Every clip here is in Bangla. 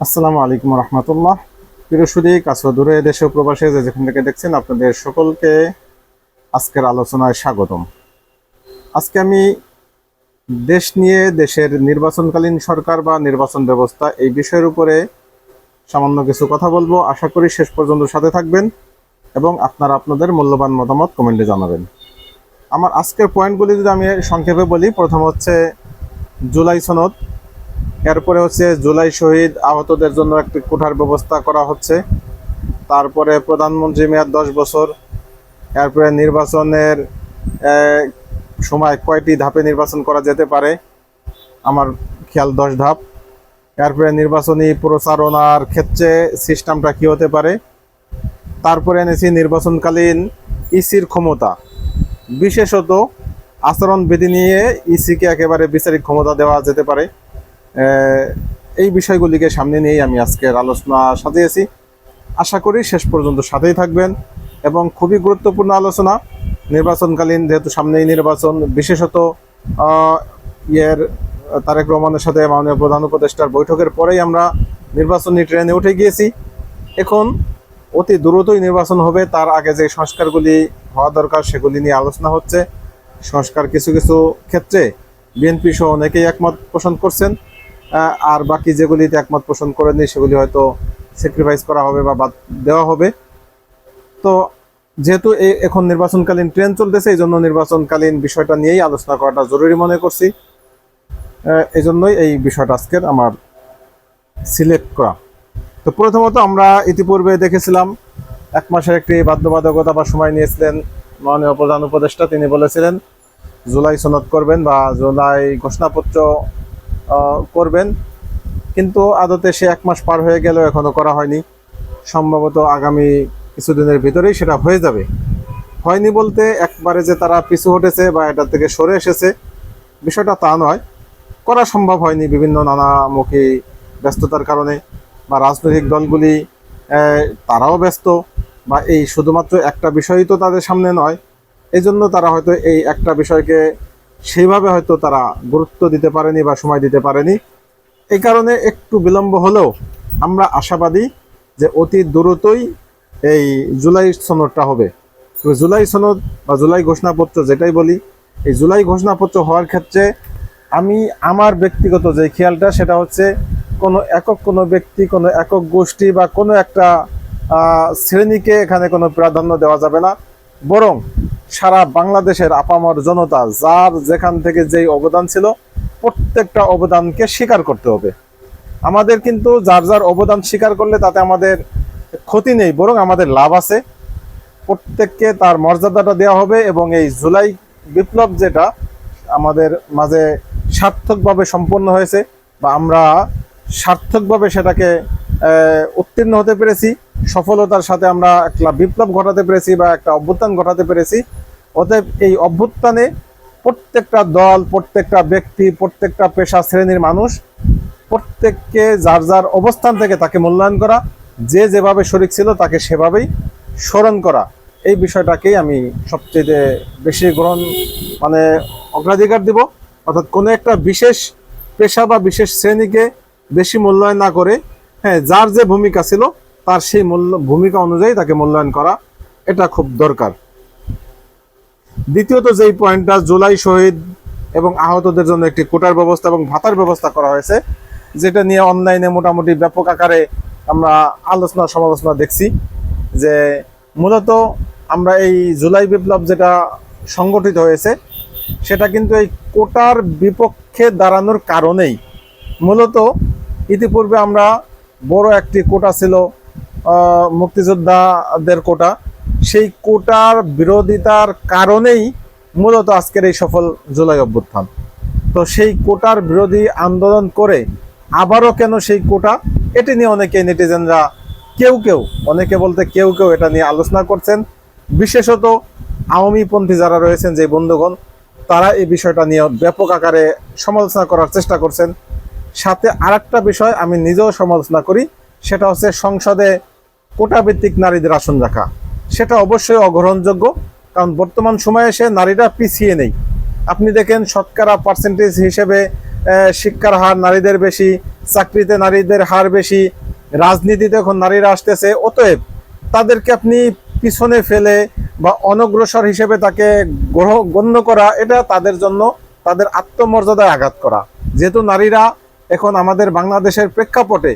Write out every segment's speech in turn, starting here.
আসসালামু আলাইকুম রহমতুল্লাহ। প্রিয় সুদী, কাছে দূরে দেশে ও প্রবাসে যে যেখান থেকে দেখছেন, আপনাদের সকলকে আজকের আলোচনায় স্বাগতম। আজকে আমি দেশ নিয়ে, দেশের নির্বাচনকালীন সরকার বা নির্বাচন ব্যবস্থা, এই বিষয়ের উপরে সামান্য কিছু কথা বলবো। আশা করি শেষ পর্যন্ত সাথে থাকবেন এবং আপনারা আপনাদের মূল্যবান মতামত কমেন্টে জানাবেন। আমার আজকের পয়েন্টগুলি যদি আমি সংক্ষেপে বলি, প্রথম হচ্ছে জুলাই সনদ, এরপরে হচ্ছে জুলাই শহীদ আহতদের জন্য একটি কোঠার ব্যবস্থা করা হচ্ছে, তারপরে প্রধানমন্ত্রী মেয়াদ 10 বছর, এরপরে নির্বাচনের সময় কয়টি ধাপে নির্বাচন করা যেতে পারে, আমার খেয়াল 10 ধাপ। এরপরে নির্বাচনী প্রচারণার ক্ষেত্রে সিস্টেমটা কী হতে পারে। তারপরে এনেছি নির্বাচনকালীন ইসির ক্ষমতা, বিশেষত আচরণবিধি নিয়ে ইসিকে একেবারে বিচারিক ক্ষমতা দেওয়া যেতে পারে। এই বিষয়গুলিকে সামনে নিয়েই আমি আজকের আলোচনা সাজিয়েছি। আশা করি শেষ পর্যন্ত সাথেই থাকবেন এবং খুবই গুরুত্বপূর্ণ আলোচনা। নির্বাচনকালীন, যেহেতু সামনেই নির্বাচন, বিশেষত তারেক রহমানের সাথে মাননীয় প্রধান উপদেষ্টার বৈঠকের পরেই আমরা নির্বাচনী ট্রেনে উঠে গিয়েছি। এখন অতি দ্রুতই নির্বাচন হবে, তার আগে যে সংস্কারগুলি হওয়া দরকার সেগুলি নিয়ে আলোচনা হচ্ছে। সংস্কার কিছু কিছু ক্ষেত্রে বিএনপি সহ অনেকেই একমত পোষণ করছেন, আর বাকি যেগুলিতে একমত পোষণ করেননি সেগুলি হয়তো স্যাক্রিফাইস করা হবে বা বাদ দেওয়া হবে। তো যেহেতু এখন নির্বাচনকালীন ট্রেন চলতেছে, এই জন্য নির্বাচনকালীন বিষয়টা নিয়েই আলোচনা করাটা জরুরি মনে করছি। এই জন্যই এই বিষয়টা আজকের আমার সিলেক্ট করা। তো প্রথমত আমরা ইতিপূর্বে দেখেছিলাম 1 মাসের একটি বাধ্যবাধকতা বা সময় নিয়েছিলেন মাননীয় প্রধান উপদেষ্টা। তিনি বলেছিলেন জুলাই সনদ করবেন বা জুলাই ঘোষণাপত্র করবেন, কিন্তু আদতে সে 1 মাস পার হয়ে গেল, এখনো করা হয়নি। সম্ভবত আগামী কিছুদিনের ভিতরেই সেটা হয়ে যাবে। হয়নি বলতে একবারে যে তারা পিছু হটেছে বা এটা থেকে সরে এসেছে, বিষয়টা তা নয়। করা সম্ভব হয়নি বিভিন্ন নানামুখী ব্যস্ততার কারণে, বা রাজনৈতিক দলগুলি তারাও ব্যস্ত, বা এই শুধুমাত্র একটা বিষয়ই তো তাদের সামনে নয়। এই জন্য তারা হয়তো এই একটা বিষয়কে সেইভাবে হয়তো তারা গুরুত্ব দিতে পারেনি বা সময় দিতে পারেনি। এই কারণে একটু বিলম্ব হলেও আমরা আশাবাদী যে অতি দ্রুতই এই জুলাই সনদটা হবে। জুলাই সনদ বা জুলাই ঘোষণাপত্র যেটাই বলি, এই জুলাই ঘোষণাপত্র হওয়ার ক্ষেত্রে আমি আমার ব্যক্তিগত যে খেয়ালটা, সেটা হচ্ছে কোনো ব্যক্তি, কোনো একক গোষ্ঠী বা কোনো একটা শ্রেণীকে এখানে কোনো প্রাধান্য দেওয়া যাবে না, বরং সারা বাংলাদেশের আপামর জনতা যার যেখান থেকে যেই অবদান ছিল, প্রত্যেকটা অবদানকে স্বীকার করতে হবে। আমাদের কিন্তু যার যার অবদান স্বীকার করলে তাতে আমাদের ক্ষতি নেই, বরং আমাদের লাভ আছে। প্রত্যেককে তার মর্যাদাটা দেওয়া হবে এবং এই জুলাই বিপ্লব যেটা আমাদের মাঝে সার্থকভাবে সম্পন্ন হয়েছে, বা আমরা সার্থকভাবে সেটাকে উত্তীর্ণ হতে পেরেছি, সফলতার সাথে আমরা একটা বিপ্লব ঘটাতে পেরেছি বা একটা অভ্যুত্থান ঘটাতে পেরেছি। অতএব এই অভ্যুত্থানে প্রত্যেকটা দল, প্রত্যেকটা ব্যক্তি, প্রত্যেকটা পেশা শ্রেণীর মানুষ, প্রত্যেককে যার যার অবস্থান থেকে তাকে মূল্যায়ন করা, যে যেভাবে শরিক ছিল তাকে সেভাবেই স্মরণ করা, এই বিষয়টাকেই আমি সবচেয়ে বেশি অগ্রাধিকার দিব। অর্থাৎ কোনো একটা বিশেষ পেশা বা বিশেষ শ্রেণীকে বেশি মূল্যায়ন না করে, হ্যাঁ, যার যে ভূমিকা ছিল তার সেই ভূমিকা অনুযায়ী তাকে মূল্যায়ন করা, এটা খুব দরকার। দ্বিতীয়ত যেই পয়েন্টটা, জুলাই শহীদ এবং আহতদের জন্য একটি কোটার ব্যবস্থা এবং ভাতার ব্যবস্থা করা হয়েছে, যেটা নিয়ে অনলাইনে মোটামুটি ব্যাপক আকারে আমরা আলোচনা সমালোচনা দেখছি। যে মূলত আমরা এই জুলাই বিপ্লব যেটা সংগঠিত হয়েছে, সেটা কিন্তু এই কোটার বিপক্ষে দাঁড়ানোর কারণেই। মূলত ইতিপূর্বে আমরা বড় একটি কোটা ছিল মুক্তিযোদ্ধাদের কোটা, সেই কোটার বিরোধিতার কারণেই মূলত আজকের এই সফল জুলাই অভ্যুত্থান। তো সেই কোটার বিরোধী আন্দোলন করে আবারও কেন সেই কোটা, এটি নিয়ে অনেকে নেটিজেনরা অনেকে বলতে কেউ এটা নিয়ে আলোচনা করছেন। বিশেষত আওয়ামীপন্থী যারা রয়েছেন, যে বন্ধুগণ, তারা এই বিষয়টা নিয়ে ব্যাপক আকারে সমালোচনা করার চেষ্টা করছেন। সাথে আরেকটা বিষয় আমি নিজেও সমালোচনা করি, সেটা হচ্ছে সংসদে কোটাভিত্তিক নারীদের আসন রাখা। সেটা অবশ্যই অগ্রহণযোগ্য, কারণ বর্তমান সময়ে এসে নারীরা পিছিয়ে নেই। আপনি দেখেন শতকরা পার্সেন্টেজ হিসেবে শিক্ষার হার নারীদের বেশি, চাকরিতে নারীদের হার বেশি, রাজনীতিতে এখন নারীরা আসতেছে। অতএব তাদেরকে আপনি পিছনে ফেলে বা অনগ্রসর হিসেবে তাকে গণ্য করা, এটা তাদের জন্য তাদের আত্মমর্যাদায় আঘাত করা। যেহেতু নারীরা এখন আমাদের বাংলাদেশের প্রেক্ষাপটে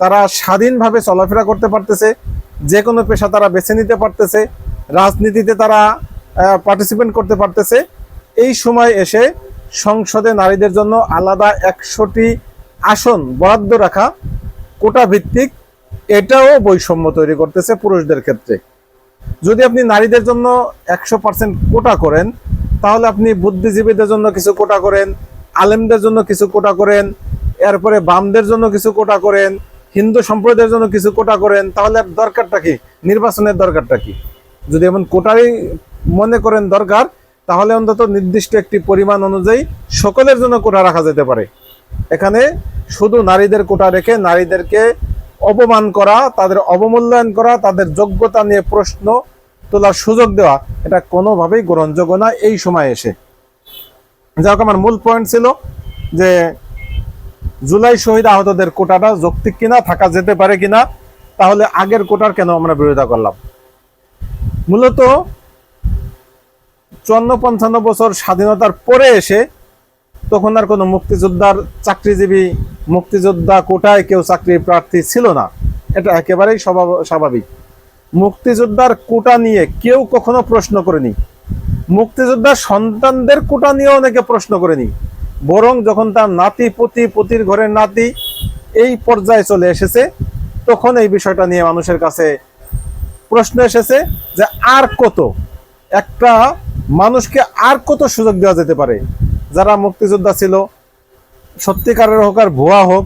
তারা স্বাধীনভাবে চলাফেরা করতে পারতেছে, যে কোনো পেশা তারা বেছে নিতে পারতেছে, রাজনীতিতে তারা পার্টিসিপেট করতে পারতেছে, এই সময় এসে সংসদে নারীদের জন্য আলাদা 100টি আসন বরাদ্দ রাখা কোটা ভিত্তিক, এটাও বৈষম্য তৈরি করতেছে পুরুষদের ক্ষেত্রে। যদি আপনি নারীদের জন্য 100% কোটা করেন, তাহলে আপনি বুদ্ধিজীবীদের জন্য কিছু কোটা করেন, আলেমদের জন্য কিছু কোটা করেন, এরপরে বামদের জন্য কিছু কোটা করেন, হিন্দু সম্প্রদায়ের জন্য কিছু কোটা করেন, তাহলে আর দরকারটা কি? নির্বাচনের দরকারটা কি? যদি এমন কোটারই মনে করেন দরকার, তাহলে অন্তত নির্দিষ্ট একটি পরিমাণ অনুযায়ী সকলের জন্য কোটা রাখা যেতে পারে। এখানে শুধু নারীদের কোটা রেখে নারীদেরকে অপমান করা, তাদের অবমূল্যায়ন করা, তাদের যোগ্যতা নিয়ে প্রশ্ন তোলার সুযোগ দেওয়া, এটা কোনোভাবেই গ্রহণযোগ্য না এই সময় এসে। যাই হোক, আমার মূল পয়েন্ট ছিল যে জুলাই শহীদ আহতদের কোটাটা যৌক্তিক কিনা, থাকা যেতে পারে কিনা, তাহলে আগের কোটার কেন আমরা বিরোধিতা করলাম। মূলত 54-55 বছর স্বাধীনতার পরে এসে তখন আর কোনো মুক্তিযোদ্ধার চাকরিজীবী মুক্তিযোদ্ধা কোটায় কেউ চাকরি প্রার্থী ছিল না, এটা একেবারেই স্বাভাবিক। মুক্তিযোদ্ধার কোটা নিয়ে কেউ কখনো প্রশ্ন করেনি, মুক্তিযোদ্ধার সন্তানদের কোটা নিয়ে অনেকে প্রশ্ন করেনি, বরং যখন তার নাতি পতির ঘরের নাতি এই পর্যায়ে চলে এসেছে, তখন এই বিষয়টা নিয়ে মানুষের কাছে প্রশ্ন এসেছে যে আর কত একটা মানুষকে আর কত সুযোগ দেওয়া যেতে পারে। যারা মুক্তিযোদ্ধা ছিল, সত্যিকারের হোক আর ভুয়া হোক,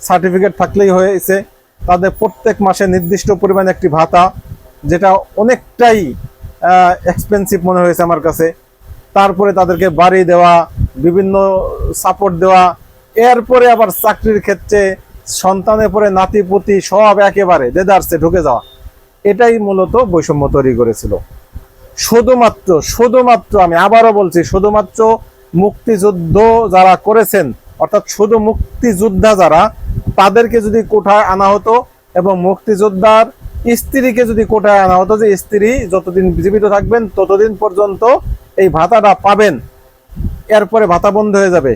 সার্টিফিকেট থাকলেই হয়েছে, তাদের প্রত্যেক মাসে নির্দিষ্ট পরিমাণে একটি ভাতা, যেটা অনেকটাই এক্সপেন্সিভ মনে হয়েছে আমার কাছে। তারপরে তাদেরকে বাড়ি দেওয়া, বিভিন্ন সাপোর্ট দেওয়া, এরপরে আবার চাকরির ক্ষেত্রে সন্তানের পরে নাতিপুতি সব একেবারে দেদারসে ঢুকে যাওয়া, এটাই মূলত বৈষম্য তৈরি করেছিল। শুধুমাত্র আমি আবারও বলছি, শুধুমাত্র মুক্তিযুদ্ধ যারা করেছেন, অর্থাৎ শুধু মুক্তিযোদ্ধা যারা, তাদেরকে যদি কোঠায় আনা হতো এবং মুক্তিযোদ্ধার স্ত্রীকে যদি কোঠায় আনা হতো, যে স্ত্রী যতদিন জীবিত থাকবেন ততদিন পর্যন্ত এই ভাতাটা পাবেন, এরপরে ভাতা বন্ধ হয়ে যাবে।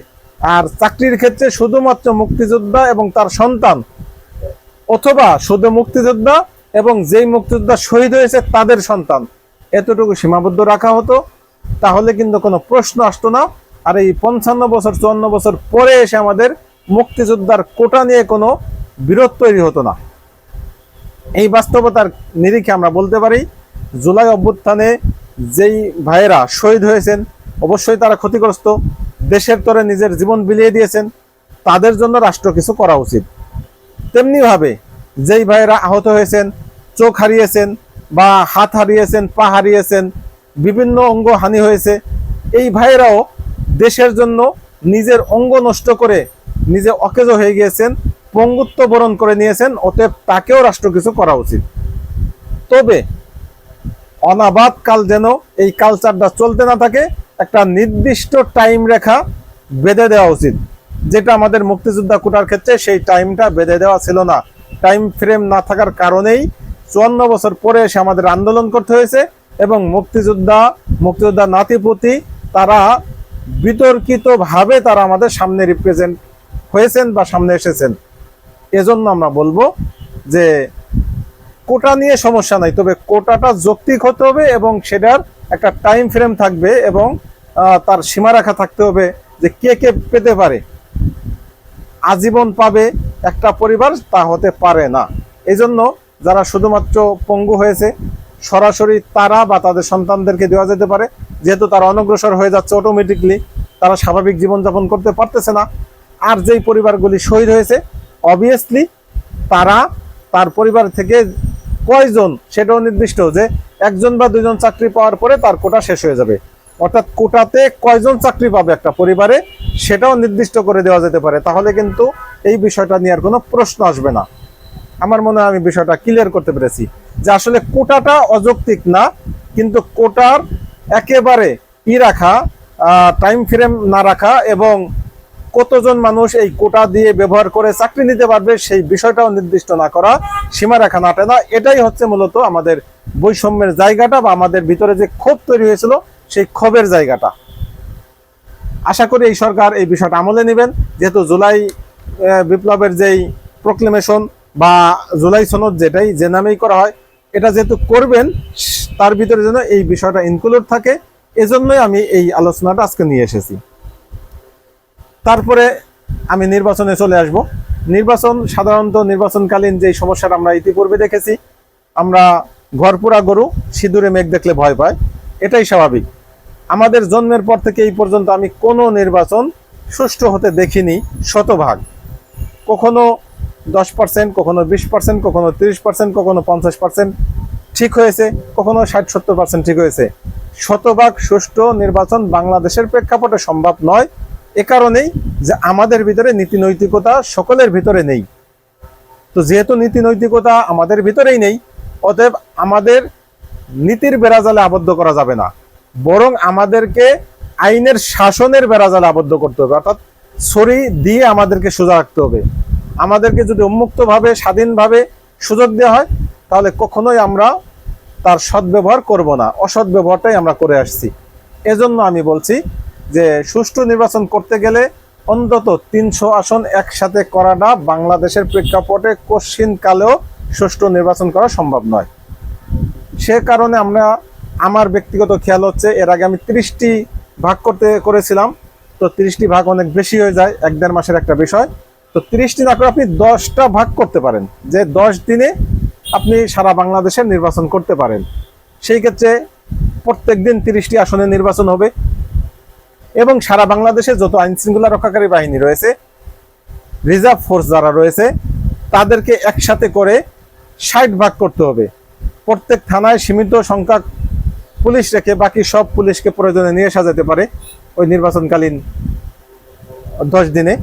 আর চাকরির ক্ষেত্রে শুধুমাত্র মুক্তিযোদ্ধা এবং তার সন্তান, অথবা শুধু মুক্তিযোদ্ধা এবং যেই মুক্তিযোদ্ধা শহীদ হয়েছে তাদের সন্তান, এতটুকু সীমাবদ্ধ রাখা হতো, তাহলে কিন্তু কোনো প্রশ্ন আসতো না। আর এই 55 বছর 54 বছর পরে এসে আমাদের মুক্তিযোদ্ধার কোটা নিয়ে কোনো বিরোধ তৈরি হতো না। এই বাস্তবতার নিরিখে আমরা বলতে পারি, জুলাই অভ্যুত্থানে যেই ভাইয়েরা শহীদ হয়েছেন, অবশ্যই তারা ক্ষতিগ্রস্ত, দেশের তরে নিজের জীবন বিলিয়ে দিয়েছেন, তাদের জন্য রাষ্ট্র কিছু করা উচিত। তেমনিভাবে যেই ভাইয়েরা আহত হয়েছেন, চোখ হারিয়েছেন বা হাত হারিয়েছেন, পা হারিয়েছেন, বিভিন্ন অঙ্গ হানি হয়েছে, এই ভাইয়েরাও দেশের জন্য নিজের অঙ্গ নষ্ট করে নিজে অকেজ হয়ে গিয়েছেন, পঙ্গুত্ব বরণ করে নিয়েছেন, অতএব তাকেও রাষ্ট্র কিছু করা উচিত। তবে অনাবাদ কাল যেন এই কালচারটা চলতে না থাকে, একটা নির্দিষ্ট টাইম রেখা বেঁধে দেওয়া উচিত, যেটা আমাদের মুক্তিযোদ্ধা কোটার ক্ষেত্রে সেই টাইমটা বেঁধে দেওয়া ছিল না। টাইম ফ্রেম না থাকার কারণেই 54 বছর পরে এসে আমাদের আন্দোলন করতে হয়েছে, এবং মুক্তিযোদ্ধা নাতিপুতি তারা বিতর্কিতভাবে তারা আমাদের সামনে রিপ্রেজেন্ট হয়েছেন বা সামনে এসেছেন। এজন্য আমরা বলবো যে কোটা নিয়ে সমস্যা নাই, তবে কোটাটা যৌক্তিক হতে হবে এবং সেটার একটা টাইম ফ্রেম থাকবে এবং তার সীমারেখা থাকতে হবে যে কে কে পেতে পারে। আজীবন পাবে একটা পরিবার, তা হতে পারে না। এই জন্য যারা শুধুমাত্র পঙ্গু হয়েছে, সরাসরি তারা বা তাদের সন্তানদেরকে দেওয়া যেতে পারে, যেহেতু তারা অনগ্রসর হয়ে যাচ্ছে, অটোমেটিকলি তারা স্বাভাবিক জীবনযাপন করতে পারতেছে না। আর যেই পরিবারগুলি শহীদ হয়েছে, অবভিয়াসলি তার পরিবার থেকে কয়জন সেটাও নির্দিষ্ট, যে একজন বা দুজন চাকরি পাওয়ার পরে তার কোটা শেষ হয়ে যাবে, অর্থাৎ কোটাতে কয়জন চাকরি পাবে একটা পরিবারে সেটাও নির্দিষ্ট করে দেওয়া যেতে পারে। তাহলে কিন্তু এই বিষয়টা নিয়ে আর কোনো প্রশ্ন আসবে না। আমার মনে হয় আমি বিষয়টা ক্লিয়ার করতে পেরেছি যে আসলে কোটাটা অযৌক্তিক না, কিন্তু কোটার একেবারে রাখা, টাইম ফ্রেম না রাখা এবং কতজন মানুষ এই কোটা দিয়ে ব্যবহার করে চাকরি নিতে পারবে সেই বিষয়টাও নির্দিষ্ট না করা, সীমারেখা না টানা, এটাই হচ্ছে মূলত আমাদের বৈষম্যের জায়গাটা বা আমাদের ভিতরে যে ক্ষোভ তৈরি হয়েছিল সেই ক্ষোভের জায়গাটা। আশা করি এই সরকার এই বিষয়টা আমলে নেবেন, যেহেতু জুলাই বিপ্লবের যেই প্রক্লেমেশন বা জুলাই সনদ যেটাই যে নামেই করা হয়, এটা যেহেতু করবেন তার ভিতরে যেন এই বিষয়টা ইনক্লুড থাকে, এজন্যই আমি এই আলোচনাটা আজকে নিয়ে এসেছি। তারপরে আমি নির্বাচনে চলে আসব। নির্বাচন সাধারণত নির্বাচনকালীন যে সমস্যাটা আমরা ইতিপূর্বে দেখেছি, আমরা ঘরপুরা গরু সিঁদুরে মেঘ দেখলে ভয় পায়, এটাই স্বাভাবিক। আমাদের জন্মের পর থেকে এই পর্যন্ত আমি কোনো নির্বাচন সুষ্ঠু হতে দেখিনি শতভাগ। কখনো 10%, কখনো 20%, কখনো 30%, কখনো 50% ঠিক হয়েছে, কখনো 60-70% ঠিক হয়েছে। শতভাগ সুষ্ঠু নির্বাচন বাংলাদেশের প্রেক্ষাপটে সম্ভব নয়, এ কারণেই যে আমাদের ভিতরে নীতি নৈতিকতা সকলের ভিতরে নেই। তো যেহেতু নীতি নৈতিকতা আমাদের ভিতরেই নেই, অতএব আমাদের নীতির বেড়াজালে আবদ্ধ করা যাবে না, বরং আমাদেরকে আইনের শাসনের বেড়াজালে আবদ্ধ করতে হবে, অর্থাৎ ছড়ি দিয়ে আমাদেরকে সোজা রাখতে হবে। আমাদেরকে যদি উন্মুক্তভাবে স্বাধীনভাবে সুযোগ দেওয়া হয় তাহলে কখনোই আমরা তার সদ্ব্যবহার করব না, অসৎ ব্যবহারটাই আমরা করে আসছি। এজন্য আমি বলছি যে সুষ্ঠু নির্বাচন করতে গেলে অন্তত 300 আসন একসাথে করাটা বাংলাদেশের প্রেক্ষাপটে কশ্চিনকালেও সুষ্ঠু নির্বাচন করা সম্ভব নয়। সে কারণে আমার ব্যক্তিগত খেয়াল হচ্ছে, এর আগে আমি 30টি ভাগ করেছিলাম, তো 30টি ভাগ অনেক বেশি হয়ে যায়, 1-1.5 মাসের একটা বিষয়। তো 30টি না করে আপনি 10টা ভাগ করতে পারেন, যে 10 দিনে আপনি সারা বাংলাদেশের নির্বাচন করতে পারেন। সেই ক্ষেত্রে প্রত্যেক দিন 30টি আসনে নির্বাচন হবে এবং সারা বাংলাদেশে যত আইন শৃঙ্খলা রক্ষাকারী বাহিনী রয়েছে, রিজার্ভ ফোর্স যারা রয়েছে, তাদেরকে একসাথে করে 60 ভাগ করতে হবে। প্রত্যেক থানায় সীমিত সংখ্যক পুলিশ রেখে বাকি সব পুলিশকে প্রয়োজনে নিয়ে আসা যেতে পারে ওই নির্বাচনকালীন 10 দিনে।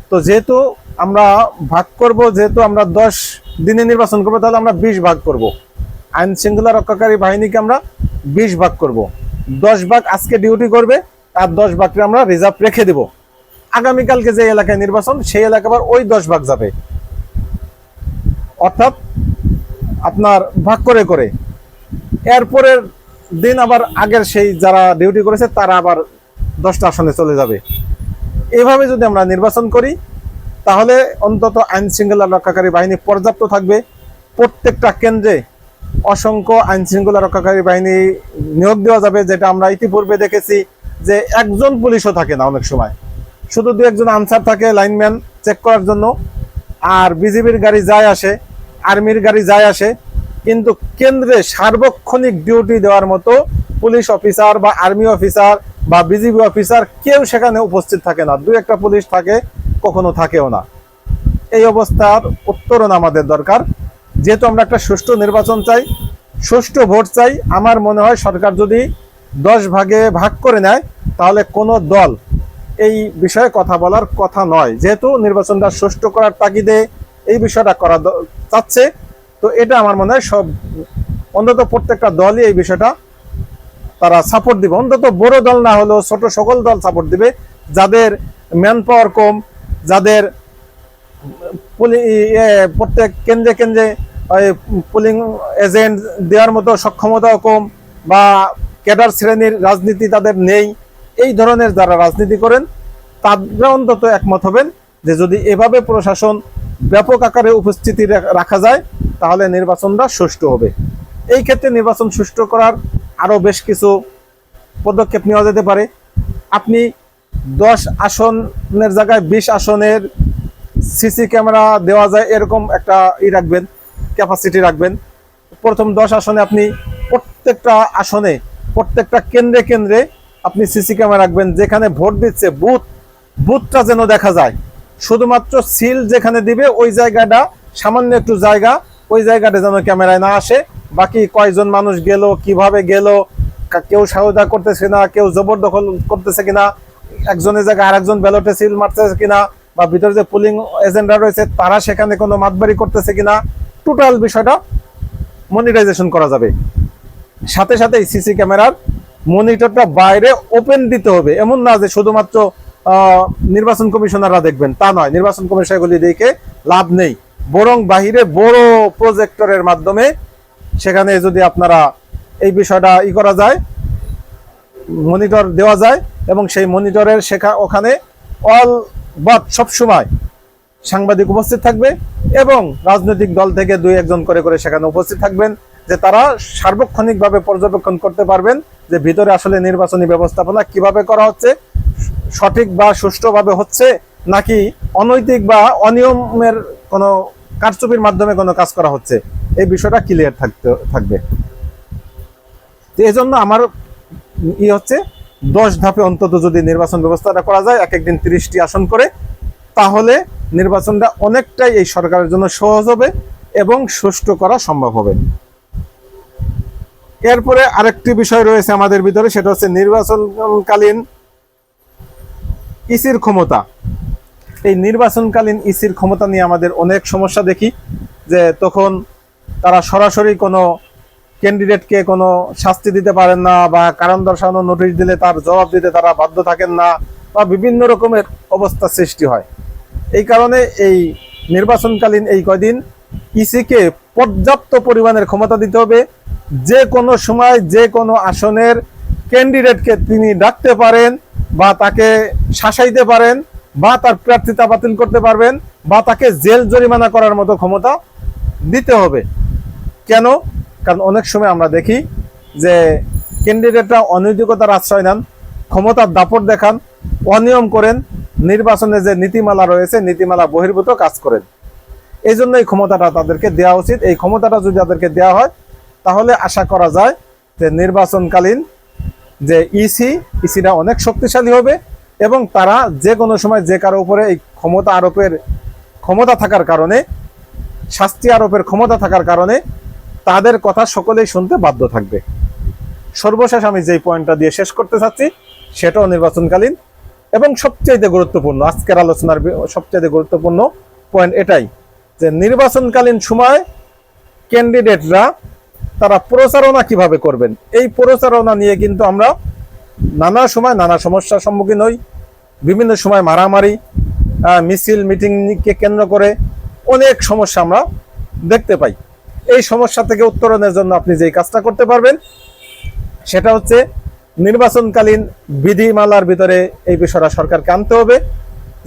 তো যেহেতু আমরা ভাগ করব, যেহেতু আমরা 10 দিনে নির্বাচন করবো, তাহলে আমরা 20 ভাগ করব। আইন শৃঙ্খলা রক্ষাকারী বাহিনীকে আমরা 20 ভাগ করব। 10 ভাগ আজকে ডিউটি করবে, আর 10 ভাগকে আমরা রিজার্ভ রেখে দেব। আগামীকালকে যে এলাকায় নির্বাচন, সেই এলাকা আবার ওই 10 ভাগ যাবে, অর্থাৎ আপনার ভাগ করে করে এরপরের দিন আবার আগের সেই যারা ডিউটি করেছে তারা আবার 10টা আসনে চলে যাবে। এইভাবে যদি আমরা নির্বাচন করি তাহলে অন্তত আইন শৃঙ্খলা রক্ষাকারী বাহিনী পর্যাপ্ত থাকবে। প্রত্যেকটা কেন্দ্রে অসংখ্য আইন শৃঙ্খলা রক্ষাকারী বাহিনী নিয়োগ দেওয়া যাবে, যেটা আমরা ইতিপূর্বে দেখেছি যে একজন পুলিশও থাকে না, অনেক সময় শুধু 2-1 আনসার থাকে লাইনম্যান চেক করার জন্য, আর বিজিবির গাড়ি যায় আসে, আর্মির গাড়ি যায় আসে, কিন্তু কেন্দ্রে সার্বক্ষণিক ডিউটি দেওয়ার মতো পুলিশ অফিসার বা আর্মি অফিসার বা বিজিবি অফিসার কেউ সেখানে উপস্থিত থাকে না। 2-1টা পুলিশ থাকে, কখনো থাকেও না। এই অবস্থার উত্তরণ আমাদের দরকার। যেহেতু আমরা একটা সুষ্ঠু নির্বাচন চাই, সুষ্ঠু ভোট চাই, আমার মনে হয় সরকার যদি 10 ভাগে ভাগ করে নেয় তাহলে কোনো দল এই বিষয়ে কথা বলার কথা নয়। যেহেতু নির্বাচনটা সুষ্ঠু করার তাগিদে এই বিষয়টা করা চাচ্ছে, তো এটা আমার মনে হয় অন্তত প্রত্যেকটা দলই এই বিষয়টা তারা সাপোর্ট দিবে। অন্তত বড় দল না হলেও ছোট সকল দল সাপোর্ট দিবে, যাদের ম্যান পাওয়ার কম, যাদের প্রত্যেক কেন্দ্রে কেন্দ্রে পুলিং এজেন্ট দেওয়ার মতো সক্ষমতাও কম, বা ক্যাডার শ্রেণীর রাজনীতি তাদের নেই, এই ধরনের যারা রাজনীতি করেন তারা অন্তত একমত হবেন যে যদি এভাবে প্রশাসন ব্যাপক আকারে উপস্থিতি রাখা যায় তাহলে নির্বাচনটা সুষ্ঠু হবে। এই ক্ষেত্রে নির্বাচন সুষ্ঠু করার আরও বেশ কিছু পদক্ষেপ নেওয়া যেতে পারে। আপনি 10 আসনের জায়গায় 20 আসনের সিসি ক্যামেরা দেওয়া যায় এরকম একটা রাখবেন, ক্যাপাসিটি রাখবেন। প্রথম 10 আসনে আপনি প্রত্যেকটা আসনে প্রত্যেকটা কেন্দ্রে কেন্দ্রে আপনি সিসি ক্যামেরা রাখবেন, যেখানে ভোট দিচ্ছে বুথটা যেন দেখা যায়। শুধুমাত্র সিল যেখানে দিবে ওই জায়গাটা, সামান্য একটু জায়গা, ওই জায়গাটা যেন ক্যামেরায় না আসে। বাকি কয়জন মানুষ গেল, কিভাবে গেল, কেউ সহায়তা করতেছে না, কেউ জবরদখল করতেছে কিনা, একজনের জায়গায় আরেকজন ব্যালটে সিল মারতেছে কিনা, বা ভিতরে যে পুলিং এজেন্টরা রয়েছে তারা সেখানে কোনো মাতবাড়ি করতেছে কিনা, টোটাল বিষয়টা মনিটাইজেশন করা যাবে। সাথে সাথে এই সিসি ক্যামেরার মনিটরটা বাইরে ওপেন দিতে হবে, এমন না যে শুধুমাত্র নির্বাচন কমিশনাররা দেখবেন, তা নয়। নির্বাচন কমিশন এগুলি দেখে লাভ নেই, বরং বাহিরে বড় প্রজেক্টরের মাধ্যমে সেখানে যদি আপনারা এই বিষয়টা করা যায়, মনিটর দেওয়া যায়, এবং সেই মনিটরের ওখানে অল বাট সবসময় সাংবাদিক উপস্থিত থাকবে এবং রাজনৈতিক দল থেকে 2-1 জন করে সেখানে উপস্থিত থাকবেন, যে তারা সার্বক্ষণিকভাবে পর্যবেক্ষণ করতে পারবেন যে ভিতরে আসলে নির্বাচনী ব্যবস্থাপনা কিভাবে করা হচ্ছে, সঠিক বা সুষ্ঠুভাবে হচ্ছে, নাকি অনৈতিক বা অনিয়মের কোনো কারচুপির মাধ্যমে কোনো কাজ করা হচ্ছে, এই বিষয়টা ক্লিয়ার থাকবে। এই জন্য আমার হচ্ছে 10 ধাপে অন্তত যদি নির্বাচন ব্যবস্থাটা করা যায়, এক একদিন 30টি আসন করে, তাহলে নির্বাচনটা অনেকটাই এই সরকারের জন্য সহজ হবে এবং সুষ্ঠু করা সম্ভব হবে। এরপরে আরেকটি বিষয় রয়েছে আমাদের ভিতরে, সেটা হচ্ছে নির্বাচনকালীন ইসির ক্ষমতা। এই নির্বাচনকালীন ইসির ক্ষমতা নিয়ে আমাদের অনেক সমস্যা দেখি, যে তখন তারা সরাসরি কোনো ক্যান্ডিডেটকে কোনো শাস্তি দিতে পারেন না, বা কারণ দর্শানো নোটিশ দিলে তার জবাব দিতে তারা বাধ্য থাকেন না, বা বিভিন্ন রকমের অবস্থা সৃষ্টি হয়। এই কারণে এই নির্বাচনকালীন এই কয়দিন ইসিকে পর্যাপ্ত পরিমাণের ক্ষমতা দিতে হবে। যে কোনো সময় যে কোনো আসনের ক্যান্ডিডেটকে তিনি ডাকতে পারেন, বা তাকে শাসাইতে পারেন, বা তার প্রার্থিতা বাতিল করতে পারবেন, বা তাকে জেল জরিমানা করার মতো ক্ষমতা দিতে হবে। কেন? কারণ অনেক সময় আমরা দেখি যে ক্যান্ডিডেটরা অনৈতিকতার আশ্রয় নেন, ক্ষমতার দাপট দেখান, অনিয়ম করেন, নির্বাচনে যে নীতিমালা রয়েছে নীতিমালা বহির্ভূত কাজ করেন। এই জন্য এই ক্ষমতাটা তাদেরকে দেওয়া উচিত। এই ক্ষমতাটা যদি তাদেরকে দেওয়া হয়, তাহলে আশা করা যায় যে নির্বাচনকালীন যে ইসিটা অনেক শক্তিশালী হবে, এবং তারা যে কোনো সময় যে কারো উপরে এই ক্ষমতা আরোপের ক্ষমতা থাকার কারণে, শাস্তি আরোপের ক্ষমতা থাকার কারণে তাদের কথা সকলেই শুনতে বাধ্য থাকবে। সর্বশেষ আমি যেই পয়েন্টটা দিয়ে শেষ করতে চাচ্ছি, সেটাও নির্বাচনকালীন এবং সবচেয়ে গুরুত্বপূর্ণ, আজকের আলোচনার সবচেয়ে গুরুত্বপূর্ণ পয়েন্ট এটাই, যে নির্বাচনকালীন সময় ক্যান্ডিডেটরা তারা প্রচারণা কিভাবে করবেন। এই প্রচারণা নিয়ে কিন্তু আমরা নানা সময় নানা সমস্যার সম্মুখীন হই। বিভিন্ন সময় মারামারি, মিছিল, মিটিংকে কেন্দ্র করে অনেক সমস্যা আমরা দেখতে পাই। এই সমস্যা থেকে উত্তরণের জন্য আপনি যেই কাজটা করতে পারবেন, সেটা হচ্ছে নির্বাচনকালীন বিধিমালার ভিতরে এই বিষয়টা সরকারকে আনতে হবে,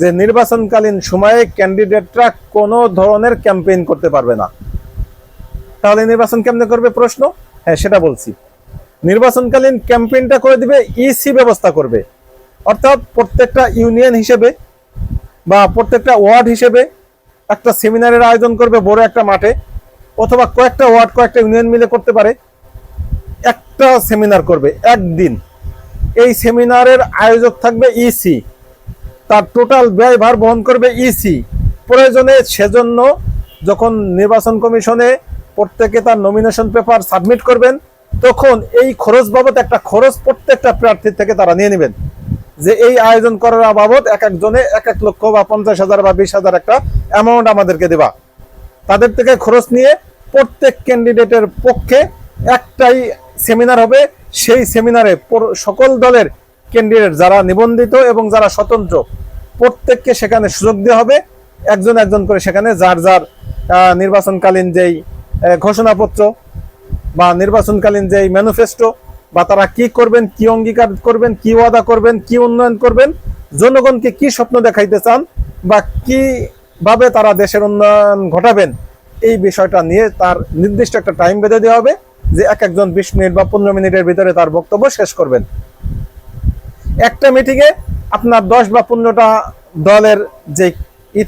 যে নির্বাচনকালীন সময়ে ক্যান্ডিডেটরা কোনো ধরনের ক্যাম্পেইন করতে পারবে না। তাহলে নির্বাচন কেমনে করবে প্রশ্ন? হ্যাঁ, সেটা বলছি। নির্বাচনকালীন ক্যাম্পেইনটা করে দিবে ইসি, ব্যবস্থা করবে। অর্থাৎ প্রত্যেকটা ইউনিয়ন হিসেবে বা প্রত্যেকটা ওয়ার্ড হিসেবে একটা সেমিনারের আয়োজন করবে বড় একটা মাঠে, অথবা কয়েকটা ওয়ার্ড কয়েকটা ইউনিয়ন মিলে করতে পারে, একটা সেমিনার করবে একদিন। এই সেমিনারের আয়োজক থাকবে ইসি, তার টোটাল ব্যয়ভার বহন করবে ইসি। প্রয়োজনে সেজন্য যখন নির্বাচন কমিশনে প্রত্যেকে তার নমিনেশন পেপার সাবমিট করবেন, তখন এই খরচ বাবদ একটা খরচ প্রত্যেকটা প্রার্থীর থেকে তারা নিয়ে নেবেন, যে এই আয়োজন করার বাবদ এক একজনে 1 লক্ষ বা 50,000 বা 20,000 একটা অ্যামাউন্ট আমাদেরকে দেবা। তাদের থেকে খরচ নিয়ে প্রত্যেক ক্যান্ডিডেটের পক্ষে একটাই সেমিনার হবে। সেই সেমিনারে সকল দলের ক্যান্ডিডেট যারা নিবন্ধিত এবং যারা স্বতন্ত্র, প্রত্যেককে সেখানে সুযোগ দেওয়া হবে। একজন একজন করে সেখানে যার যার নির্বাচনকালীন যেই ঘোষণাপত্র বা নির্বাচনকালীন যেই ম্যানিফেস্টো, বা তারা কি করবেন, কি অঙ্গীকার করবেন, কি ওয়াদা করবেন, কি উন্নয়ন করবেন, জনগণকে কি স্বপ্ন দেখাইতে চান, বা কিভাবে তারা দেশের উন্নয়ন ঘটাবেন, এই বিষয়টা নিয়ে তার নির্দিষ্ট একটা টাইম বেঁধে দেওয়া হবে, যে এক একজন 20 মিনিট বা 15 মিনিটের ভিতরে তার বক্তব্য শেষ করবেন। একটা মিটিংয়ে আপনার 10 বা 15টা দলের যে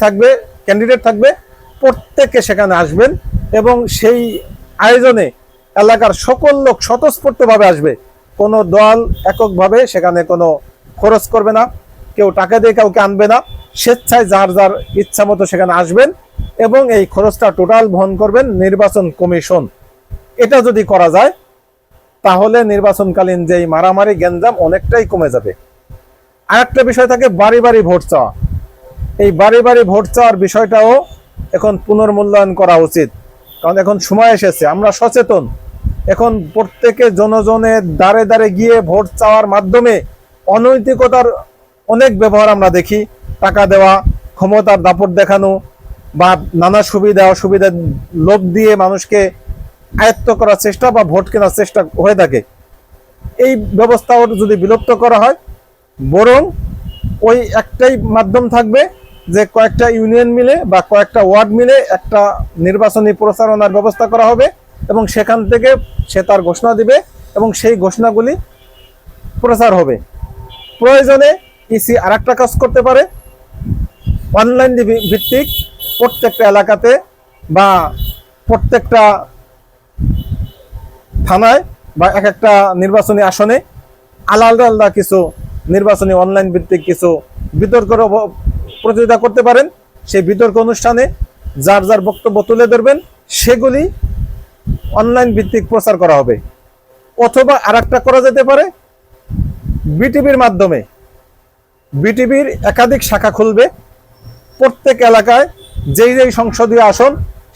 থাকবে, ক্যান্ডিডেট থাকবে, প্রত্যেকে সেখানে আসবেন, এবং সেই আয়োজনে এলাকার সকল লোক স্বতঃস্ফূর্তভাবে আসবে। কোনো দল এককভাবে সেখানে কোনো খরচ করবে না, কেউ টাকা দিয়ে কাউকে আনবে না, স্বেচ্ছায় যার যার ইচ্ছা মতো সেখানে আসবেন, এবং এই খরচটা টোটাল বহন করবেন নির্বাচন কমিশন। এটা যদি করা যায়, তাহলে নির্বাচনকালীন যেই মারামারি গ্যাঞ্জাম অনেকটাই কমে যাবে। আর একটা বিষয় থাকে বাড়ি বাড়ি ভোট চাওয়া। এই বাড়ি বাড়ি ভোট চাওয়ার বিষয়টাও এখন পুনর্মূল্যায়ন করা উচিত, কারণ এখন সময় এসেছে, আমরা সচেতন। এখন প্রত্যেকে জনজনের দ্বারে দ্বারে গিয়ে ভোট চাওয়ার মাধ্যমে অনৈতিকতার অনেক ব্যবহার আমরা দেখি, টাকা দেওয়া, ক্ষমতার দাপট দেখানো বা নানা সুবিধা অসুবিধা লোভ দিয়ে মানুষকে আয়ত্ত করার চেষ্টা বা ভোট কেনার চেষ্টা হয়ে থাকে। এই ব্যবস্থাও যদি বিলুপ্ত করা হয়, বরং ওই একটাই মাধ্যম থাকবে যে কয়েকটা ইউনিয়ন মিলে বা কয়েকটা ওয়ার্ড মিলে একটা নির্বাচনী প্রচারণার ব্যবস্থা করা হবে এবং সেখান থেকে সে তার ঘোষণা দিবে এবং সেই ঘোষণাগুলি প্রচার হবে। প্রয়োজনে ইসি আর একটা কাজ করতে পারে, অনলাইন ভিত্তিক প্রত্যেকটা এলাকাতে বা প্রত্যেকটা থানায় বা এক একটা নির্বাচনী আসনে আলাদা আলাদা কিছু নির্বাচনী অনলাইন ভিত্তিক কিছু বিতর্ক প্রতিযোগিতা করতে পারেন। সেই বিতর্ক অনুষ্ঠানে যার যার বক্তব্য তুলে ধরবেন, সেগুলি অনলাইন ভিত্তিক প্রচার করা হবে। অথবা আরেকটা করা যেতে পারে, বিটিভির মাধ্যমে, বিটিভির একাধিক শাখা খুলবে। প্রত্যেক এলাকায় যেই যেই সংসদীয় আসন,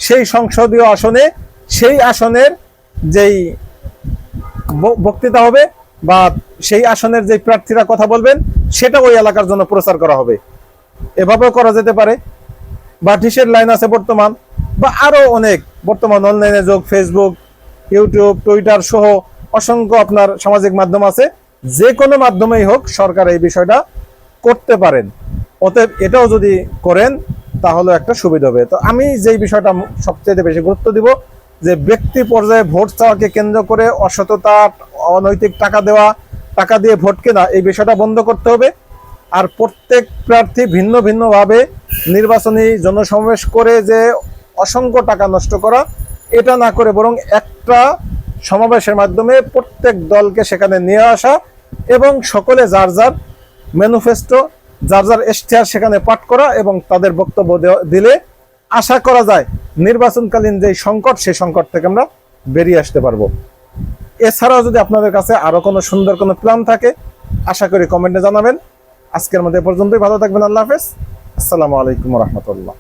সেই সংসদীয় আসনে সেই আসনের যেই বক্তৃতা হবে বা সেই আসনের যে প্রার্থীরা কথা বলবেন, সেটা ওই এলাকার জন্য প্রচার করা হবে। এভাবেও করা যেতে পারে। বা ডিশের লাইন আছে বর্তমান, বা আরো অনেক বর্তমান অনলাইনে যোগ, ফেসবুক, ইউটিউব, টুইটার সহ অসংখ্য আপনার সামাজিক মাধ্যম আছে। যে কোনো মাধ্যমেই হোক সরকার এই বিষয়টা করতে পারেন। অতএব এটাও যদি করেন তাহলে একটা সুবিধা হবে। তো আমি যেই বিষয়টা সবচেয়ে বেশি গুরুত্ব দিব, যে ব্যক্তি পর্যায়ে ভোট চাওয়াকে কেন্দ্র করে অসততা, অনৈতিক টাকা দেওয়া, টাকা দিয়ে ভোট কেনা, এই বিষয়টা বন্ধ করতে হবে। আর প্রত্যেক প্রার্থী ভিন্ন ভিন্নভাবে নির্বাচনী জনসমাবেশ করে যে অসংখ্য টাকা নষ্ট করা, এটা না করে বরং একটা সমাবেশের মাধ্যমে প্রত্যেক দলকে সেখানে নিয়ে আসা এবং সকলে যার যার ম্যানিফেস্টো, যার যার ইশতেহার সেখানে পাঠ করা এবং তাদের বক্তব্য দিলে আশা করা যায় নির্বাচনকালীন যে সংকট, সেই সংকট থেকে আমরা বেরিয়ে আসতে পারবো। এছাড়াও যদি আপনাদের কাছে আরো কোনো সুন্দর কোনো প্ল্যান থাকে, আশা করি কমেন্টে জানাবেন। আজকের মধ্যে পর্যন্তই। ভালো থাকবেন। আল্লাহ হাফেজ। আসসালামু আলাইকুম রহমতুল্লাহ।